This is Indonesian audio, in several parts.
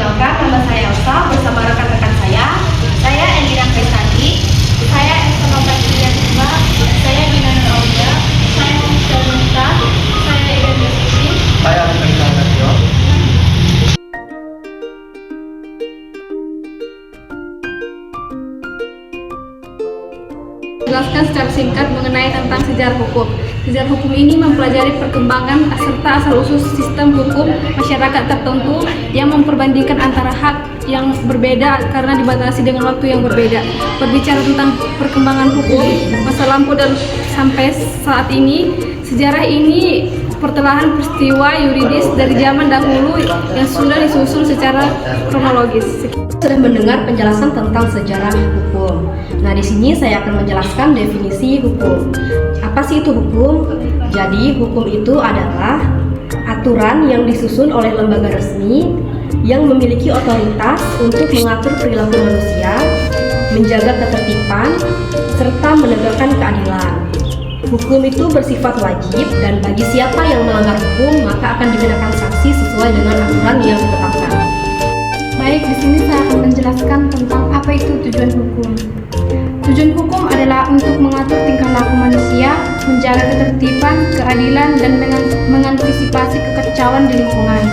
perkenalkan, nama saya Elsa bersama rekan-rekan saya. Saya Endina Kaisandi, saya SMA Pilihan 2, saya Dina Nur Aulia, saya Michelle Nita, saya Eden Yosisi, Saya Rizal Nasio. Jelaskan secara singkat mengenai tentang sejarah hukum. Sejarah hukum ini mempelajari perkembangan serta asal-usul sistem hukum masyarakat tertentu yang memperbandingkan antara hak yang berbeda karena dibatasi dengan waktu yang berbeda. Berbicara tentang perkembangan hukum masa lampau dan sampai saat ini, sejarah ini pertelahan peristiwa yuridis dari zaman dahulu yang sudah disusun secara kronologis. Sudah mendengar penjelasan tentang sejarah hukum. Nah, di sini saya akan menjelaskan definisi hukum. Apa sih itu hukum? Jadi, hukum itu adalah aturan yang disusun oleh lembaga resmi yang memiliki otoritas untuk mengatur perilaku manusia, menjaga ketertiban, serta menegakkan keadilan. Hukum itu bersifat wajib dan bagi siapa yang melanggar hukum maka akan dikenakan sanksi sesuai dengan aturan yang ditetapkan. Baik, di sini saya akan menjelaskan tentang apa itu tujuan hukum. Tujuan hukum adalah untuk mengatur tingkah laku manusia, menjaga ketertiban, keadilan, dan mengantisipasi kekacauan di lingkungan.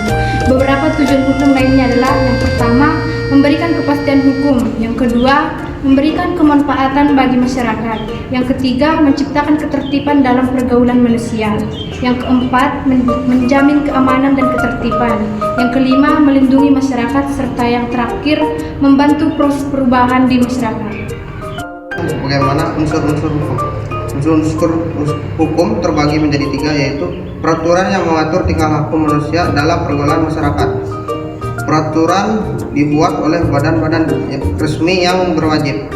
Beberapa tujuan hukum lainnya adalah yang pertama, memberikan kepastian hukum. Yang kedua, memberikan kemanfaatan bagi masyarakat. Yang ketiga, menciptakan ketertiban dalam pergaulan manusia. Yang keempat, menjamin keamanan dan ketertiban. Yang kelima, melindungi masyarakat. Serta yang terakhir, membantu proses perubahan di masyarakat. Bagaimana unsur-unsur hukum? Unsur-unsur hukum terbagi menjadi tiga, yaitu peraturan yang mengatur tingkah laku manusia dalam pergaulan masyarakat. Peraturan dibuat oleh badan-badan resmi yang berwajib.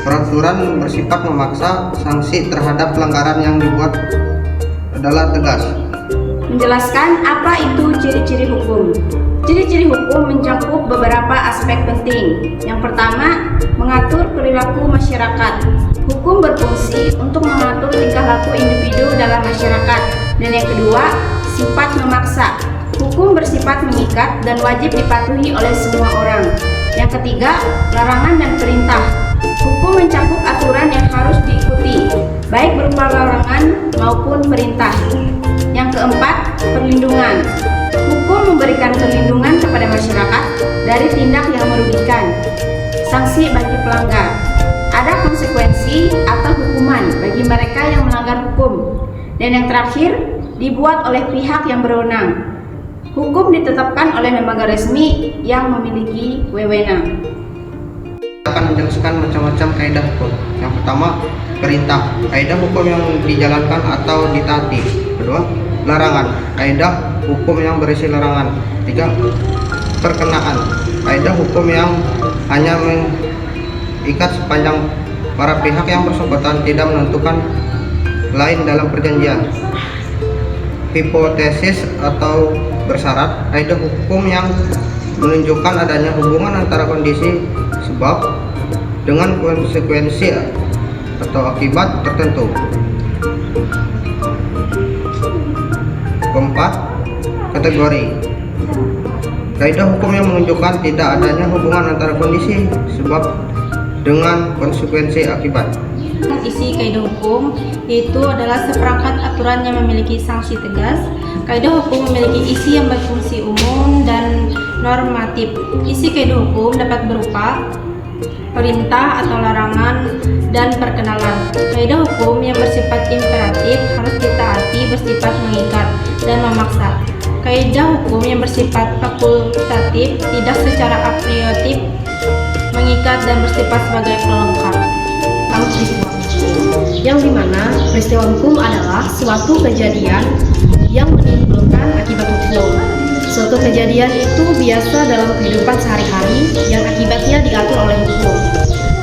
Peraturan bersifat memaksa, sanksi terhadap pelanggaran yang dibuat adalah tegas. Menjelaskan apa itu ciri-ciri hukum. Ciri-ciri hukum mencakup beberapa aspek penting. Yang pertama, mengatur perilaku masyarakat. Hukum berfungsi untuk mengatur tingkah laku individu dalam masyarakat. Dan yang kedua, sifat memaksa. Hukum bersifat mengikat dan wajib dipatuhi oleh semua orang. Yang ketiga, larangan dan perintah. Hukum mencakup aturan yang harus diikuti, baik berupa larangan maupun perintah. Yang keempat, perlindungan. Hukum memberikan perlindungan kepada masyarakat dari tindak yang merugikan. Sanksi bagi pelanggar. Ada konsekuensi atau hukuman bagi mereka yang melanggar hukum. Dan yang terakhir, dibuat oleh pihak yang berwenang. Hukum ditetapkan oleh lembaga resmi yang memiliki wewenang. Akan menjelaskan macam-macam kaidah hukum. Yang pertama, perintah. Kaidah hukum yang dijalankan atau ditaati. Kedua, larangan. Kaidah hukum yang berisi larangan. Tiga, perkenaan. Kaidah hukum yang hanya mengikat sepanjang para pihak yang bersangkutan tidak menentukan lain dalam perjanjian. Hipotesis atau bersyarat. Kaidah hukum yang menunjukkan adanya hubungan antara kondisi sebab dengan konsekuensi atau akibat tertentu. Keempat, kategori. Kaidah hukum yang menunjukkan tidak adanya hubungan antara kondisi sebab dengan konsekuensi akibat. Isi kaidah hukum yaitu adalah seperangkat aturan yang memiliki sanksi tegas. Kaidah hukum memiliki isi yang berfungsi umum dan normatif. Isi kaidah hukum dapat berupa perintah atau larangan dan perkenalan. Kaidah hukum yang bersifat imperatif harus ditaati, bersifat mengikat dan memaksa. Kaidah hukum yang bersifat fakultatif tidak secara a priori mengikat dan bersifat sebagai pelengkap. Yang dimana peristiwa hukum adalah suatu kejadian yang menimbulkan akibat hukum. Suatu kejadian itu biasa dalam kehidupan sehari-hari yang akibatnya diatur oleh hukum.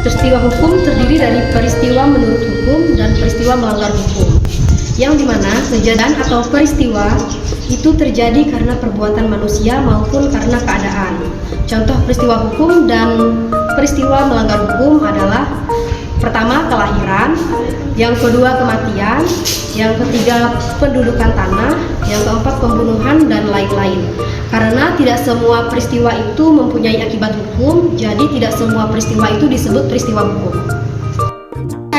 Peristiwa hukum terdiri dari peristiwa menurut hukum dan peristiwa melanggar hukum. Yang dimana kejadian atau peristiwa itu terjadi karena perbuatan manusia maupun karena keadaan. Contoh peristiwa hukum dan peristiwa melanggar hukum adalah pertama kelahiran, yang kedua kematian, Yang ketiga, pendudukan tanah. Yang keempat, pembunuhan dan lain-lain. Karena tidak semua peristiwa itu mempunyai akibat hukum, jadi tidak semua peristiwa itu disebut peristiwa hukum.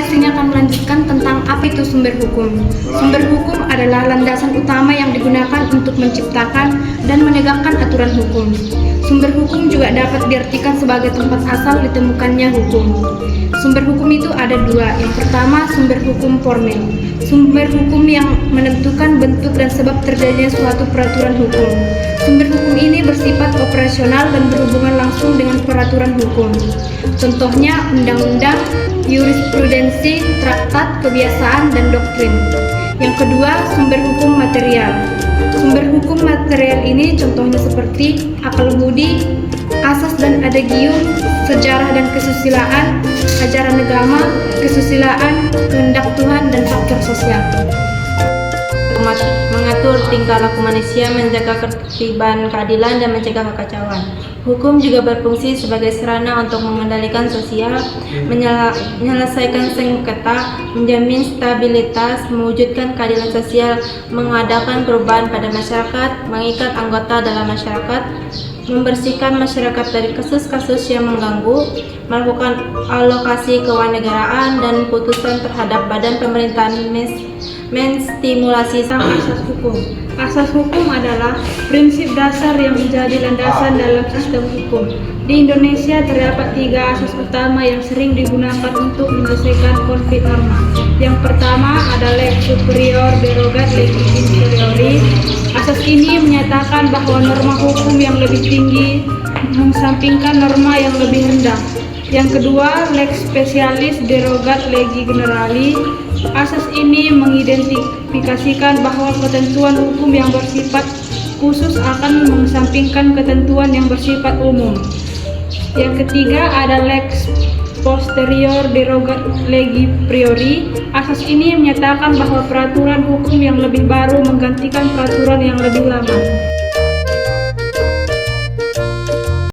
Saya akan melanjutkan tentang apa itu sumber hukum. Sumber hukum adalah landasan utama yang digunakan untuk menciptakan dan menegakkan aturan hukum. Sumber hukum juga dapat diartikan sebagai tempat asal ditemukannya hukum. Sumber hukum itu ada dua. Yang pertama, sumber hukum formel. Sumber hukum yang menentukan bentuk dan sebab terjadinya suatu peraturan hukum. Sumber hukum ini bersifat operasional dan berhubungan langsung dengan peraturan hukum. Contohnya undang-undang, jurisprudensi, traktat, kebiasaan, dan doktrin. Yang kedua, sumber hukum material. Sumber hukum material ini contohnya seperti akal budi, asas dan adagium, sejarah dan kesusilaan, ajaran agama, kesusilaan, kehendak Tuhan, dan faktor sosial. Mengatur tingkah laku manusia, menjaga ketertiban, keadilan, dan mencegah kekacauan. Hukum juga berfungsi sebagai sarana untuk mengendalikan sosial, menyelesaikan sengketa, menjamin stabilitas, mewujudkan keadilan sosial, mengadakan perubahan pada masyarakat, mengikat anggota dalam masyarakat, membersihkan masyarakat dari kasus-kasus yang mengganggu, melakukan alokasi kewarganegaraan dan putusan terhadap badan pemerintahan, menstimulasi sang asas hukum. Asas hukum adalah prinsip dasar yang menjadi landasan dalam sistem hukum. Di Indonesia terdapat 3 asas utama yang sering digunakan untuk menyelesaikan konflik norma. Yang pertama ada lex superior derogat legi inferiori. Asas ini menyatakan bahwa norma hukum yang lebih tinggi mengesampingkan norma yang lebih rendah. Yang kedua, lex specialis derogat legi generali. Asas ini mengidentifikasikan bahwa ketentuan hukum yang bersifat khusus akan mengesampingkan ketentuan yang bersifat umum. Yang ketiga ada lex posterior derogat legi priori. Asas ini menyatakan bahwa peraturan hukum yang lebih baru menggantikan peraturan yang lebih lama.